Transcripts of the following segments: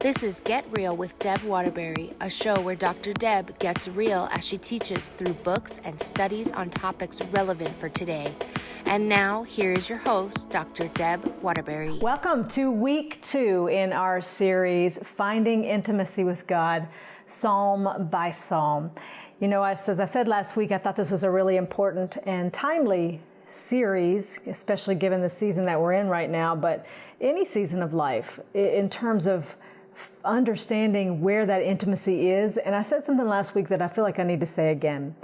This is Get Real with Deb Waterbury, a show where Dr. Deb gets real as she teaches through books and studies on topics relevant for today. And now, here is your host, Dr. Deb Waterbury. Welcome to week 2 in our series, Finding Intimacy with God, Psalm by Psalm. You know, as I said last week, I thought this was a really important and timely series, especially given the season that we're in right now, but any season of life in terms of understanding where that intimacy is. And I said something last week that I feel like I need to say again.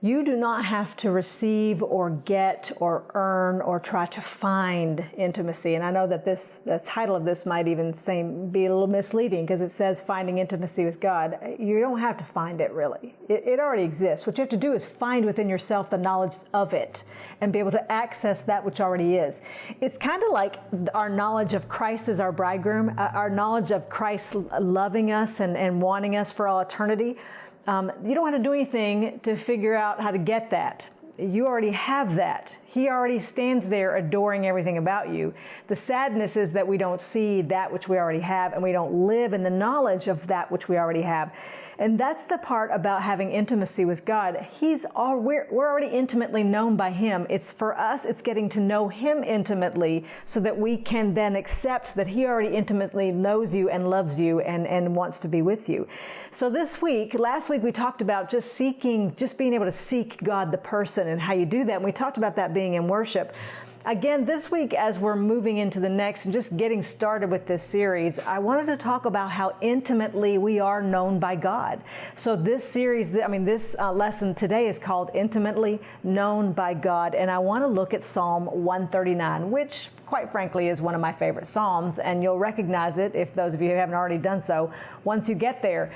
You do not have to receive or get or earn or try to find intimacy. And I know that the title of this might even be a little misleading because it says finding intimacy with God. You don't have to find it really. It already exists. What you have to do is find within yourself the knowledge of it and be able to access that which already is. It's kind of like our knowledge of Christ as our bridegroom, our knowledge of Christ loving us and wanting us for all eternity. You don't have to do anything to figure out how to get that. You already have that. He already stands there adoring everything about you. The sadness is that we don't see that which we already have, and we don't live in the knowledge of that which we already have. And that's the part about having intimacy with God. We're already intimately known by Him. It's for us, it's getting to know Him intimately so that we can then accept that He already intimately knows you and loves you and wants to be with you. So last week we talked about just being able to seek God the person and how you do that. And we talked about that being in worship. Again, this week, as we're moving into the next and just getting started with this series, I wanted to talk about how intimately we are known by God. So this lesson today is called Intimately Known by God. And I want to look at Psalm 139, which quite frankly is one of my favorite Psalms. And you'll recognize it if those of you who haven't already done so once you get there.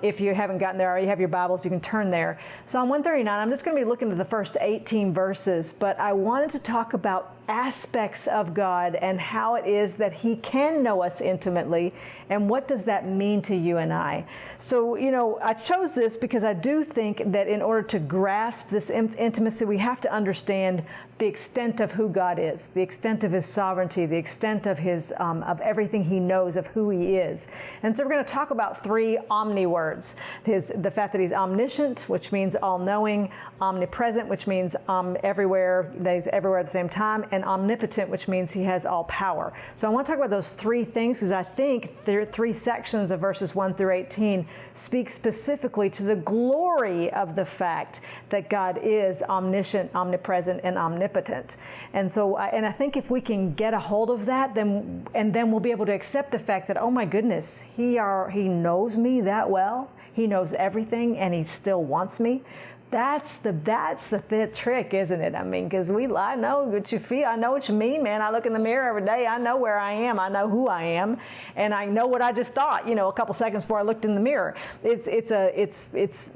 If you haven't gotten there or you have your Bibles, you can turn there. Psalm 139, I'm just going to be looking at the first 18 verses, but I wanted to talk about aspects of God and how it is that He can know us intimately, and what does that mean to you and I. So, I chose this because I do think that in order to grasp this intimacy, we have to understand the extent of who God is, the extent of His sovereignty, the extent of His of everything He knows of who He is. And so we're going to talk about 3 omni words. The fact that He's omniscient, which means all-knowing, omnipresent, which means everywhere, that He's everywhere at the same time, and omnipotent, which means He has all power. So I want to talk about those 3 things because I think there are 3 sections of verses 1 through 18 speak specifically to the glory of the fact that God is omniscient, omnipresent, and omnipotent. And so, I think if we can get a hold of that, then we'll be able to accept the fact that, oh my goodness, He knows me that well. He knows everything, and He still wants me. That's the trick, isn't it? I mean, because I know what you feel. I know what you mean, man. I look in the mirror every day. I know where I am. I know who I am, and I know what I just thought. A couple seconds before I looked in the mirror. It's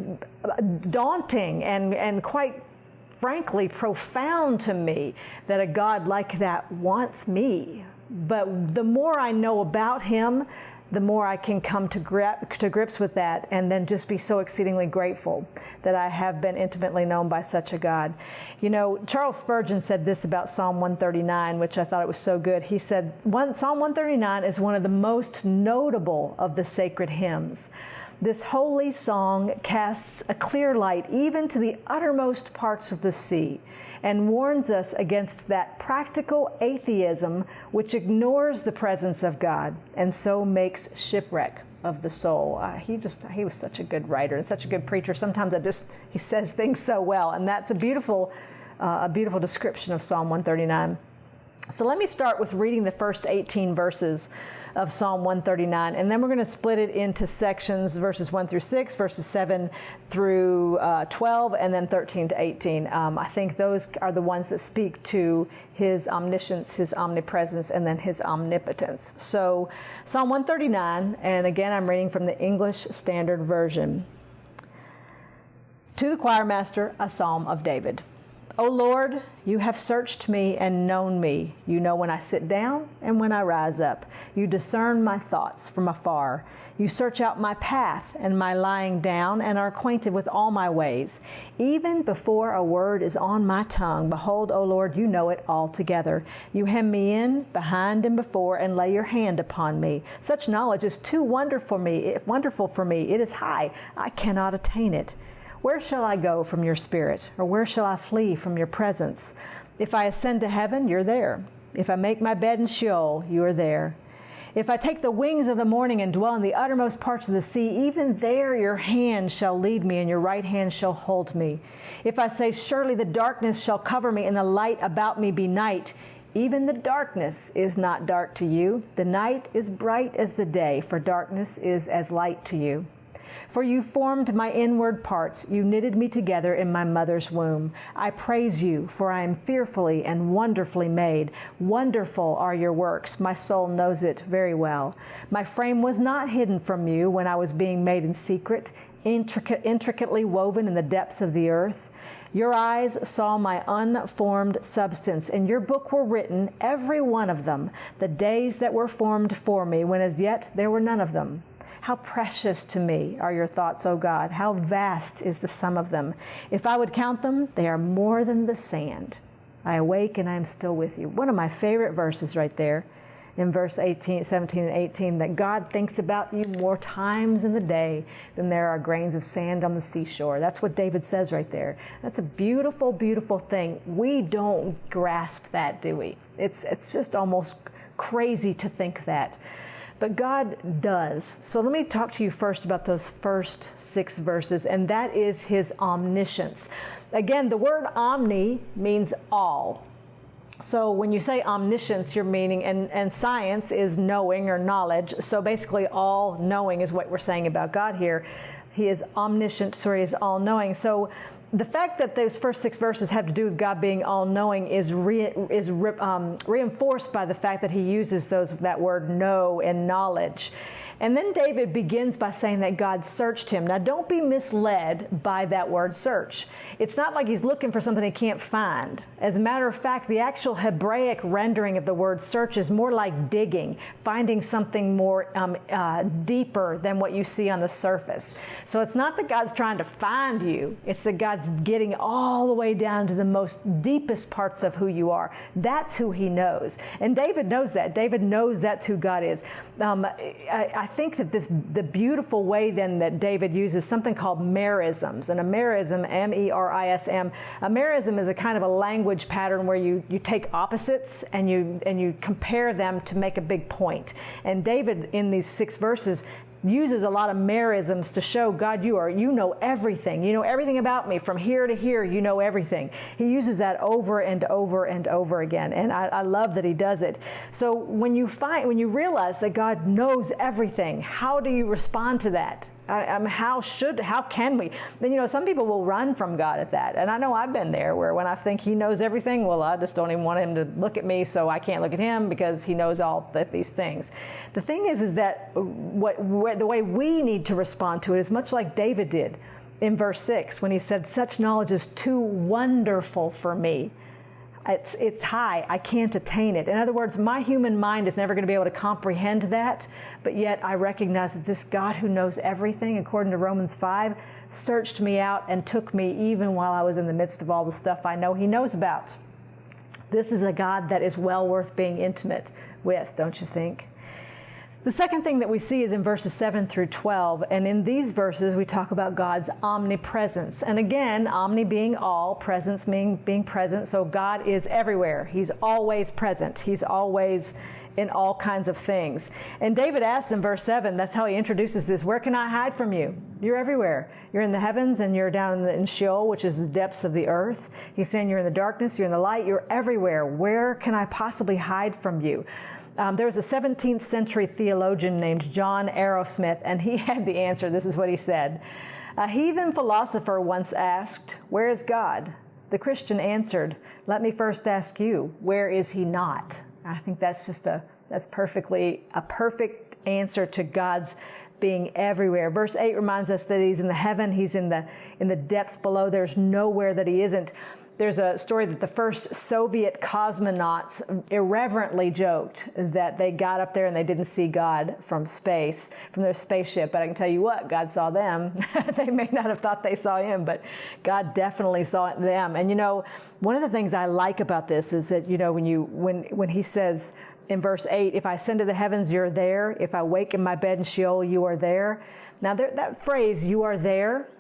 daunting and quite frankly profound to me that a God like that wants me. But the more I know about Him, the more I can come to grips with that, and then just be so exceedingly grateful that I have been intimately known by such a God. Charles Spurgeon said this about Psalm 139, which I thought it was so good. He said, Psalm 139 is one of the most notable of the sacred hymns. This holy song casts a clear light even to the uttermost parts of the sea, and warns us against that practical atheism which ignores the presence of God and so makes shipwreck of the soul. He was such a good writer and such a good preacher. Sometimes he says things so well, and that's a beautiful description of Psalm 139. So let me start with reading the first 18 verses of Psalm 139, and then we're going to split it into sections, verses 1 through 6, verses 7 through 12, and then 13 to 18. I think those are the ones that speak to His omniscience, His omnipresence, and then His omnipotence. So Psalm 139, and again I'm reading from the English Standard Version. To the choir master, a psalm of David. O Lord, you have searched me and known me. You know when I sit down and when I rise up. You discern my thoughts from afar. You search out my path and my lying down and are acquainted with all my ways. Even before a word is on my tongue, behold, O Lord, you know it altogether. You hem me in, behind and before, and lay your hand upon me. Such knowledge is too wonderful for me. It is high. I cannot attain it. Where shall I go from your spirit? Or where shall I flee from your presence? If I ascend to heaven, you're there. If I make my bed in Sheol, you are there. If I take the wings of the morning and dwell in the uttermost parts of the sea, even there your hand shall lead me and your right hand shall hold me. If I say, surely the darkness shall cover me and the light about me be night, even the darkness is not dark to you. The night is bright as the day, for darkness is as light to you. For you formed my inward parts. You knitted me together in my mother's womb. I praise you, for I am fearfully and wonderfully made. Wonderful are your works. My soul knows it very well. My frame was not hidden from you when I was being made in secret, intricately woven in the depths of the earth. Your eyes saw my unformed substance. In your book were written, every one of them, the days that were formed for me, when as yet there were none of them. How precious to me are your thoughts, O God. How vast is the sum of them. If I would count them, they are more than the sand. I awake and I am still with you. One of my favorite verses right there in verse 17 and 18, that God thinks about you more times in the day than there are grains of sand on the seashore. That's what David says right there. That's a beautiful, beautiful thing. We don't grasp that, do we? It's just almost crazy to think that. But God does. So let me talk to you first about those first 6 verses, and that is his omniscience. Again, the word omni means all. So when you say omniscience, you're meaning, and science is knowing or knowledge. So basically all knowing is what we're saying about God here. He is omniscient, so he is all knowing. So the fact that those first 6 verses have to do with God being all-knowing is reinforced by the fact that he uses that word know and knowledge. And then David begins by saying that God searched him. Now, don't be misled by that word search. It's not like he's looking for something he can't find. As a matter of fact, the actual Hebraic rendering of the word search is more like digging, finding something more deeper than what you see on the surface. So it's not that God's trying to find you. It's that God's getting all the way down to the most deepest parts of who you are. That's who he knows. And David knows that. David knows that's who God is. I think that the beautiful way then that David uses something called merisms, and a merism, M-E-R-I-S-M, a merism is a kind of a language pattern where you take opposites and you compare them to make a big point. And David, in these 6 verses, uses a lot of merisms to show God, you know everything. You know everything about me. From here to here, you know everything. He uses that over and over and over again. And I love that he does it. So when you realize that God knows everything, how do you respond to that? How can we? Then, some people will run from God at that. And I know I've been there where when I think he knows everything, well, I just don't even want him to look at me, so I can't look at him because he knows all these things. The thing is that the way we need to respond to it is much like David did in verse 6 when he said, such knowledge is too wonderful for me. It's high. I can't attain it. In other words, my human mind is never going to be able to comprehend that, but yet I recognize that this God who knows everything, according to Romans 5, searched me out and took me even while I was in the midst of all the stuff I know he knows about. This is a God that is well worth being intimate with, don't you think? The second thing that we see is in verses 7 through 12, and in these verses we talk about God's omnipresence. And again, omni being all, presence being present, so God is everywhere. He's always present. He's always in all kinds of things. And David asks in verse 7, that's how he introduces this, where can I hide from you? You're everywhere. You're in the heavens and you're down in Sheol, which is the depths of the earth. He's saying you're in the darkness, you're in the light, you're everywhere. Where can I possibly hide from you? There was a 17th century theologian named John Arrowsmith, and he had the answer. This is what he said. A heathen philosopher once asked, where is God? The Christian answered, let me first ask you, where is he not? I think that's a perfect answer to God's being everywhere. Verse 8 reminds us that he's in the heaven, he's in the depths below. There's nowhere that he isn't. there's a story that the first Soviet cosmonauts irreverently joked that they got up there and they didn't see God from space, from their spaceship. But I can tell you what, God saw them. They may not have thought they saw him, but God definitely saw them. And one of the things I like about this is that, when he says in verse 8, if I ascend to the heavens, you're there. If I wake in my bed in Sheol, you are there. Now that phrase, you are there,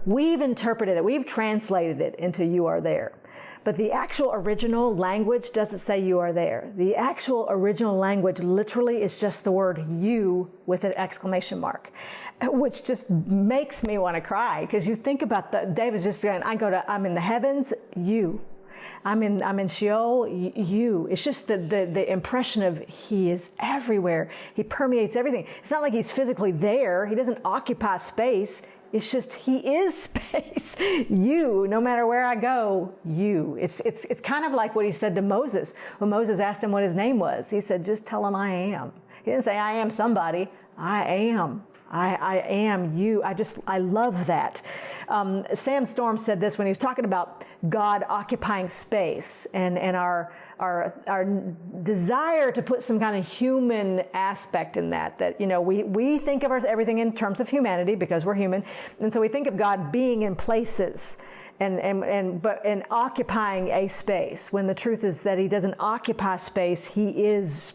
we've interpreted it, we've translated it into you are there. But the actual original language doesn't say you are there. The actual original language literally is just the word you with an exclamation mark, which just makes me want to cry, because you think about David's just saying, I'm in the heavens, you. I'm in Sheol, you. It's just the impression of he is everywhere. He permeates everything. It's not like he's physically there. He doesn't occupy space. It's just he is space. You, no matter where I go, you. It's kind of like what he said to Moses when Moses asked him what his name was. He said, just tell him I am. He didn't say I am somebody. I am. I am you. I love that. Sam Storm said this when he was talking about God occupying space and our desire to put some kind of human aspect in that we think of everything in terms of humanity because we're human. And so we think of God being in places and occupying a space, when the truth is that he doesn't occupy space. He is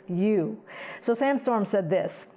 you. So Sam Storm said this: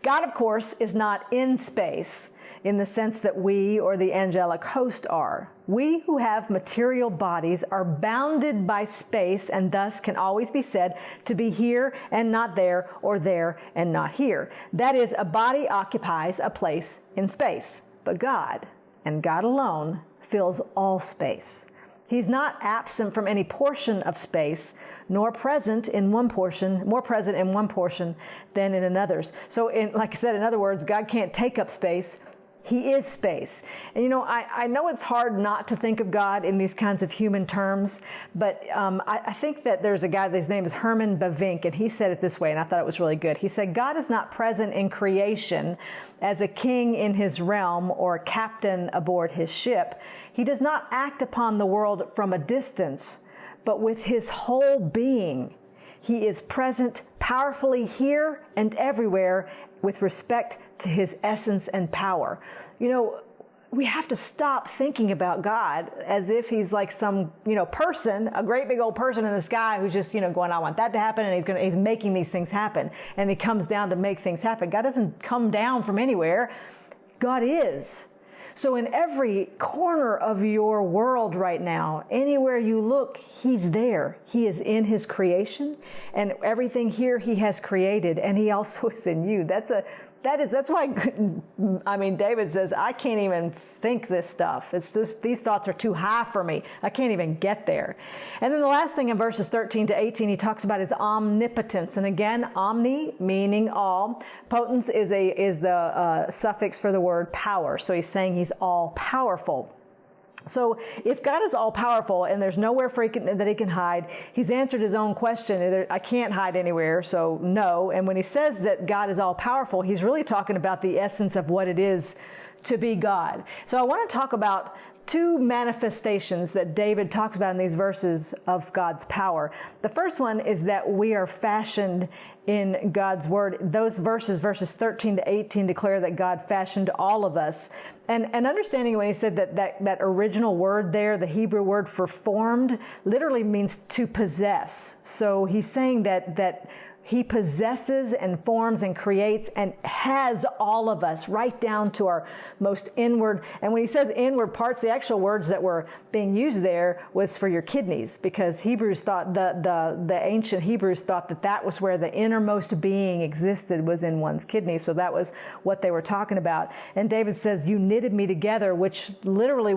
God, of course, is not in space in the sense that we or the angelic host are. We who have material bodies are bounded by space and thus can always be said to be here and not there, or there and not here. That is, a body occupies a place in space. But God, and God alone, fills all space. He's not absent from any portion of space, nor present in one portion, more present in one portion than in another's. So, like I said, in other words, God can't take up space. He is space. And I know it's hard not to think of God in these kinds of human terms, but I think that there's a guy, his name is Herman Bavinck, and he said it this way, and I thought it was really good. He said, God is not present in creation as a king in his realm or a captain aboard his ship. He does not act upon the world from a distance, but with his whole being. He is present powerfully here and everywhere with respect to his essence and power. We have to stop thinking about God as if he's like some, person, a great big old person in the sky who's just, going, I want that to happen, and he's making these things happen. And he comes down to make things happen. God doesn't come down from anywhere. God is. So in every corner of your world right now, anywhere you look, he's there. He is in his creation, and everything here he has created, and he also is in you. That's why, David says, I can't even think this stuff. It's just, these thoughts are too high for me. I can't even get there. And then the last thing in verses 13 to 18, he talks about his omnipotence. And again, omni meaning all. Potence is the suffix for the word power. So he's saying he's all powerful. So if God is all-powerful and there's nowhere that he can hide, he's answered his own question. I can't hide anywhere, so no. And when he says that God is all-powerful, he's really talking about the essence of what it is to be God. So I want to talk about two manifestations that David talks about in these verses of God's power. The first one is that we are fashioned in God's word. Those verses 13 to 18, declare that God fashioned all of us. And understanding when he said that original word there, the Hebrew word for formed, literally means to possess. So he's saying that he possesses and forms and creates and has all of us right down to our most inward. And when he says inward parts, the actual words that were being used there was for your kidneys, because Hebrews thought, the ancient Hebrews thought that was where the innermost being existed, was in one's kidneys. So that was what they were talking about. And David says, you knitted me together, which literally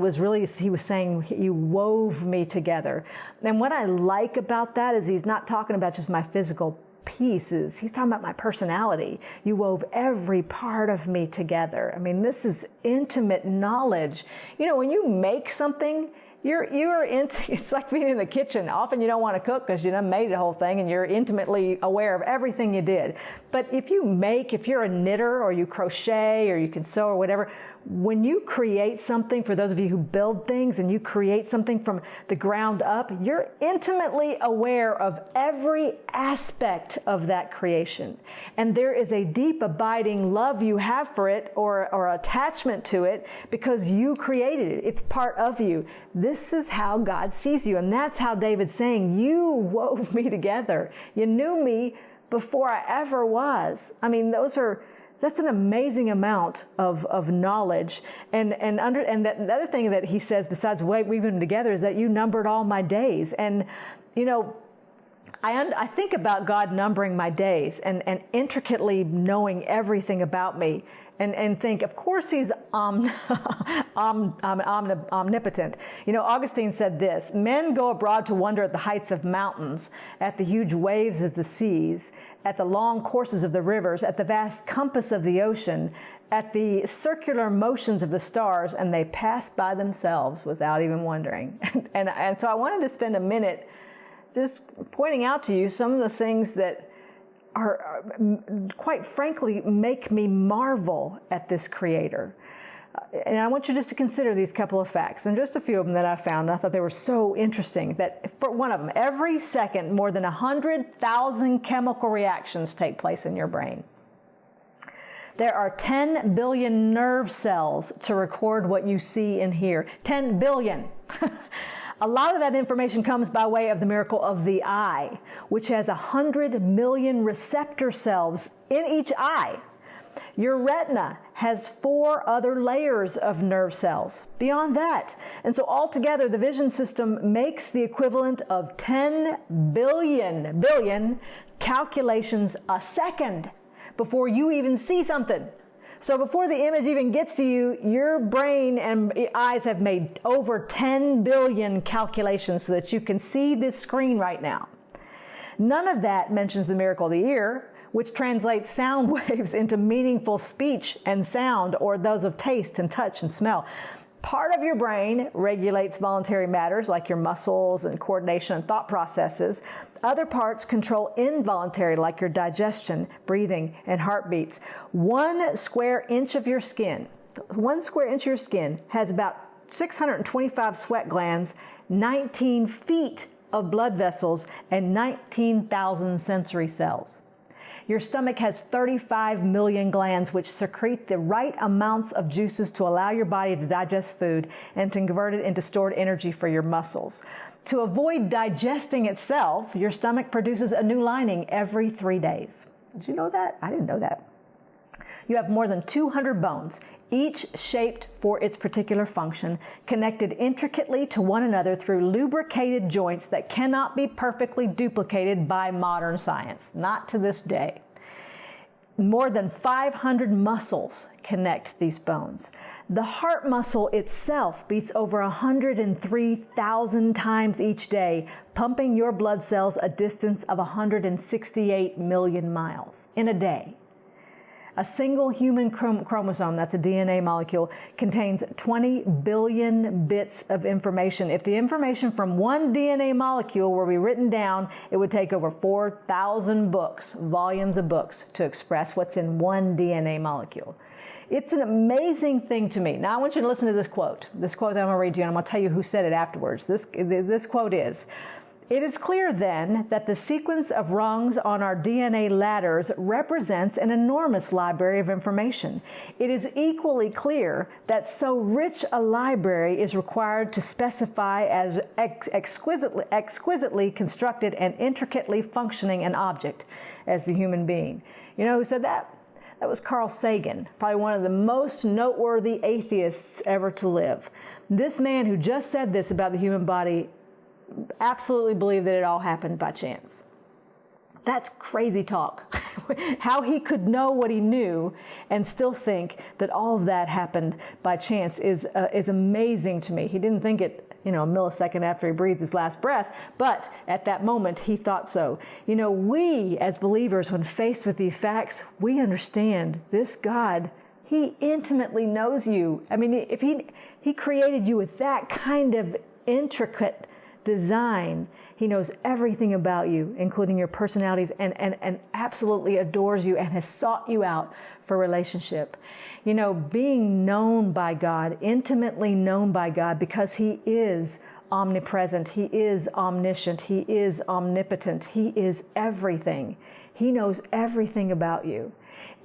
he was saying, you wove me together. And what I like about that is he's not talking about just my physical pieces. He's talking about my personality. You wove every part of me together. This is intimate knowledge. When you make something, you're into, it's like being in the kitchen. Often you don't want to cook because you done made the whole thing and you're intimately aware of everything you did. But if you're a knitter or you crochet or you can sew or whatever, when you create something, for those of you who build things and you create something from the ground up, you're intimately aware of every aspect of that creation. And there is a deep abiding love you have for it or attachment to it because you created it. It's part of you. This is how God sees you. And that's how David's saying, you wove me together. You knew me before I ever was. I mean, that's an amazing amount of knowledge. And the other thing that he says, besides weaving them together, is that you numbered all my days. And, you know, I think about God numbering my days and intricately knowing everything about me. And think, of course, he's omnipotent. You know, Augustine said this: men go abroad to wonder at the heights of mountains, at the huge waves of the seas, at the long courses of the rivers, at the vast compass of the ocean, at the circular motions of the stars, and they pass by themselves without even wondering. And so I wanted to spend a minute just pointing out to you some of the things that are quite frankly make me marvel at this Creator. And I want you just to consider these couple of facts, and just a few of them that I found. And I thought they were so interesting that, for one of them, every second more than 100,000 chemical reactions take place in your brain. There are 10 billion nerve cells to record what you see and hear. 10 billion. A lot of that information comes by way of the miracle of the eye, which has 100 million receptor cells in each eye. Your retina has 4 other layers of nerve cells beyond that. And so altogether, the vision system makes the equivalent of 10 billion calculations a second before you even see something. So before the image even gets to you, your brain and eyes have made over 10 billion calculations so that you can see this screen right now. None of that mentions the miracle of the ear, which translates sound waves into meaningful speech and sound, or those of taste and touch and smell. Part of your brain regulates voluntary matters like your muscles and coordination and thought processes. Other parts control involuntary, like your digestion, breathing, and heartbeats. 1 square inch of your skin, 1 square inch of your skin has about 625 sweat glands, 19 feet of blood vessels, and 19,000 sensory cells. Your stomach has 35 million glands which secrete the right amounts of juices to allow your body to digest food and to convert it into stored energy for your muscles. To avoid digesting itself, your stomach produces a new lining every 3 days. Did you know that? I didn't know that. You have more than 200 bones, each shaped for its particular function, connected intricately to one another through lubricated joints that cannot be perfectly duplicated by modern science, not to this day. More than 500 muscles connect these bones. The heart muscle itself beats over 103,000 times each day, pumping your blood cells a distance of 168 million miles in a day. A single human chromosome, that's a DNA molecule, contains 20 billion bits of information. If the information from one DNA molecule were to be written down, it would take over 4,000 books, volumes of books, to express what's in one DNA molecule. It's an amazing thing to me. Now I want you to listen to this quote that I'm going to read to you, and I'm going to tell you who said it afterwards. This quote is, "It is clear then that the sequence of rungs on our DNA ladders represents an enormous library of information. It is equally clear that so rich a library is required to specify as exquisitely constructed and intricately functioning an object as the human being." You know who said that? That was Carl Sagan, probably one of the most noteworthy atheists ever to live. This man who just said this about the human body absolutely believed that it all happened by chance. That's crazy talk. How he could know what he knew and still think that all of that happened by chance is amazing to me. He didn't think it, a millisecond after he breathed his last breath, but at that moment he thought so. We as believers, when faced with these facts, we understand this God, he intimately knows you. I mean, if he created you with that kind of intricate design, He knows everything about you, including your personalities, and absolutely adores you and has sought you out for relationship. You know, being known by God, intimately known by God, because He is omnipresent, He is omniscient, He is omnipotent, He is everything. He knows everything about you.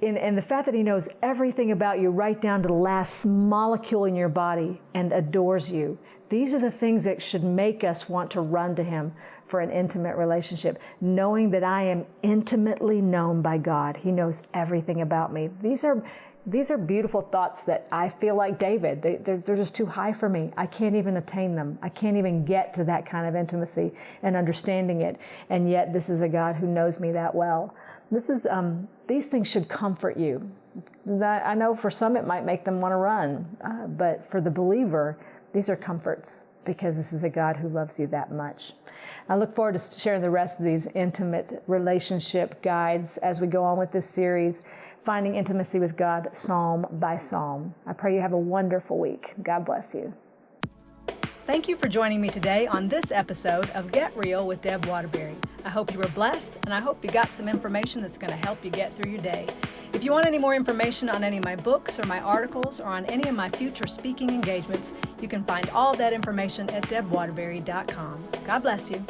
And the fact that He knows everything about you, right down to the last molecule in your body, and adores you, these are the things that should make us want to run to Him for an intimate relationship. Knowing that I am intimately known by God. He knows everything about me. These are beautiful thoughts that I feel like David. They're just too high for me. I can't even attain them. I can't even get to that kind of intimacy and understanding it. And yet this is a God who knows me that well. These things should comfort you. I know for some it might make them want to run, but for the believer, these are comforts because this is a God who loves you that much. I look forward to sharing the rest of these intimate relationship guides as we go on with this series, Finding Intimacy with God, Psalm by Psalm. I pray you have a wonderful week. God bless you. Thank you for joining me today on this episode of Get Real with Deb Waterbury. I hope you were blessed, and I hope you got some information that's going to help you get through your day. If you want any more information on any of my books or my articles or on any of my future speaking engagements, you can find all that information at debwaterbury.com. God bless you.